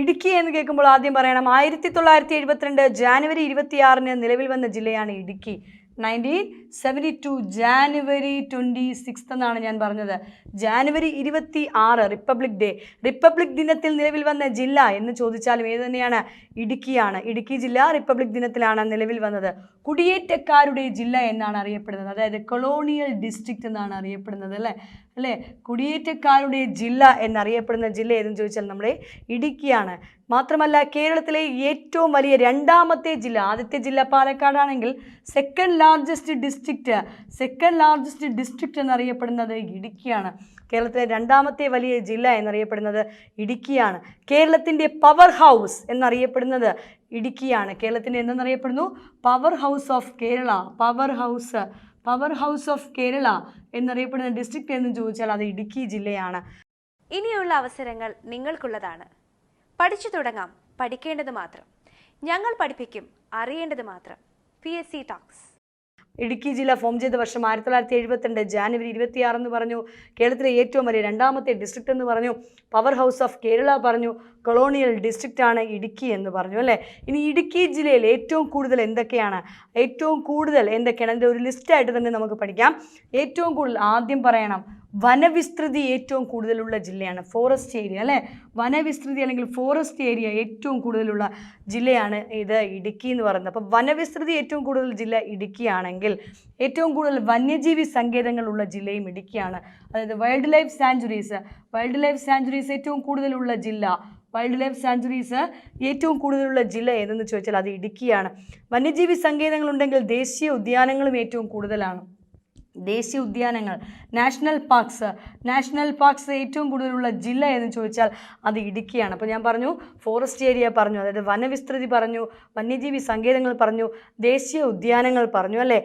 ഇടുക്കി എന്ന് കേൾക്കുമ്പോൾ ആദ്യം പറയണം 1972 ജാനുവരി 26 നിലവിൽ വന്ന ജില്ലയാണ് ഇടുക്കി. 1972 ജാനുവരി 26 എന്നാണ് ഞാൻ പറഞ്ഞത്. January 26 republic day. റിപ്പബ്ലിക് ദിനത്തിൽ നിലവിൽ വന്ന ജില്ല എന്ന് ചോദിച്ചാലും ഏത് തന്നെയാണ്? ഇടുക്കിയാണ്. ഇടുക്കി ജില്ല റിപ്പബ്ലിക് ദിനത്തിലാണ് നിലവിൽ വന്നത്. കുടിയേറ്റക്കാരുടെ ജില്ല എന്നാണ് അറിയപ്പെടുന്നത്, അതായത് കൊളോണിയൽ ഡിസ്ട്രിക്റ്റ് എന്നാണ് അറിയപ്പെടുന്നത് അല്ലേ. കുടിയേറ്റക്കാരുടെ ജില്ല എന്നറിയപ്പെടുന്ന ജില്ല ഏതെന്ന് ചോദിച്ചാൽ നമ്മുടെ ഇടുക്കിയാണ്. മാത്രമല്ല കേരളത്തിലെ ഏറ്റവും വലിയ രണ്ടാമത്തെ ജില്ല, ആദ്യത്തെ ജില്ല പാലക്കാടാണെങ്കിൽ സെക്കൻഡ് ലാർജസ്റ്റ് ഡിസ്ട്രിക്റ്റ് എന്നറിയപ്പെടുന്നത് ഇടുക്കിയാണ്. കേരളത്തിലെ രണ്ടാമത്തെ വലിയ ജില്ല എന്നറിയപ്പെടുന്നത് ഇടുക്കിയാണ്. കേരളത്തിൻ്റെ പവർ ഹൗസ് എന്നറിയപ്പെടുന്നത് ഇടുക്കിയാണ്. കേരളത്തിൻ്റെ എന്തെന്നറിയപ്പെടുന്നു? പവർ ഹൗസ് ഓഫ് കേരള എന്നറിയപ്പെടുന്ന ഡിസ്ട്രിക്റ്റ് എന്ന് ചോദിച്ചാൽ അത് ഇടുക്കി ജില്ലയാണ്. ഇനിയുള്ള അവസരങ്ങൾ നിങ്ങൾക്കുള്ളതാണ്. പഠിച്ചു തുടങ്ങാം, പഠിക്കേണ്ടത് മാത്രം. ഞങ്ങൾ പഠിപ്പിക്കും, അറിയേണ്ടത് മാത്രം. PSC Talks. ഇടുക്കി ജില്ല ഫോം ചെയ്ത വർഷം 1972 ജാനുവരി 26 എന്ന് പറഞ്ഞു. കേരളത്തിലെ ഏറ്റവും വലിയ രണ്ടാമത്തെ ഡിസ്ട്രിക്റ്റ് എന്ന് പറഞ്ഞു. പവർ ഹൗസ് ഓഫ് കേരള പറഞ്ഞു. കൊളോണിയൽ ഡിസ്ട്രിക്റ്റ് ആണ് ഇടുക്കി എന്ന് പറഞ്ഞു അല്ലേ. ഇനി ഇടുക്കി ജില്ലയിൽ ഏറ്റവും കൂടുതൽ എന്തൊക്കെയാണ്? അതിൻ്റെ ഒരു ലിസ്റ്റായിട്ട് തന്നെ നമുക്ക് പഠിക്കാം. ഏറ്റവും കൂടുതൽ ആദ്യം പറയണം, വനവിസ്തൃതി ഏറ്റവും കൂടുതലുള്ള ജില്ലയാണ്. ഫോറസ്റ്റ് ഏരിയ അല്ലേ, വനവിസ്തൃതി അല്ലെങ്കിൽ ഫോറസ്റ്റ് ഏരിയ ഏറ്റവും കൂടുതലുള്ള ജില്ലയാണ് ഇത് ഇടുക്കി എന്ന് പറയുന്നത്. അപ്പോൾ വനവിസ്തൃതി ഏറ്റവും കൂടുതൽ ജില്ല ഇടുക്കിയാണെങ്കിൽ ഏറ്റവും കൂടുതൽ വന്യജീവി സങ്കേതങ്ങളുള്ള ജില്ലയും ഇടുക്കിയാണ്. അതായത് വൈൽഡ് ലൈഫ് സാഞ്ചുറീസ് ഏറ്റവും കൂടുതലുള്ള ജില്ല, ഏറ്റവും കൂടുതലുള്ള ജില്ല ഏതെന്ന് ചോദിച്ചാൽ അത് ഇടുക്കിയാണ്. വന്യജീവി സങ്കേതങ്ങളുണ്ടെങ്കിൽ ദേശീയ ഉദ്യാനങ്ങളും ഏറ്റവും കൂടുതലാണ്. ദേശീയ ഉദ്യാനങ്ങൾ, നാഷണൽ പാർക്സ് ഏറ്റവും കൂടുതലുള്ള ജില്ല എന്ന് ചോദിച്ചാൽ അത് ഇടുക്കിയാണ്. അപ്പോൾ ഞാൻ പറഞ്ഞു ഫോറസ്റ്റ് ഏരിയ പറഞ്ഞു, അതായത് വനവിസ്തൃതി പറഞ്ഞു, വന്യജീവി സങ്കേതങ്ങൾ പറഞ്ഞു, ദേശീയ ഉദ്യാനങ്ങൾ പറഞ്ഞു അല്ലേ.